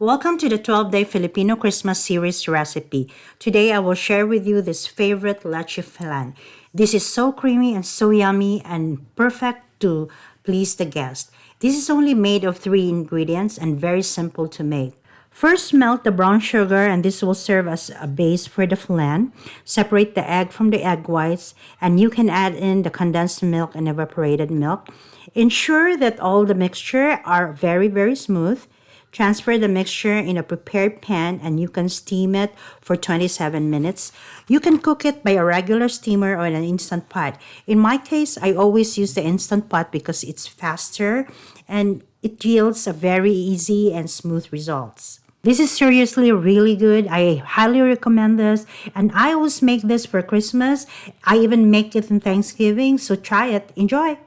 Welcome to the 12-day Filipino Christmas series recipe. Today I will share with you this favorite leche flan. This is so creamy and so yummy and perfect to please the guest. This is only made of 3 ingredients and very simple to make. First, melt the brown sugar and this will serve as a base for the flan. Separate the egg from the egg whites and you can add in the condensed milk and evaporated milk. Ensure that all the mixture are very smooth. Transfer the mixture in a prepared pan and you can steam it for 27 minutes. You can cook it by a regular steamer or an instant pot. In my case, I always use the instant pot because it's faster and it yields a very easy and smooth results. This is seriously really good. I highly recommend this. And I always make this for Christmas. I even make it in Thanksgiving. So try it. Enjoy.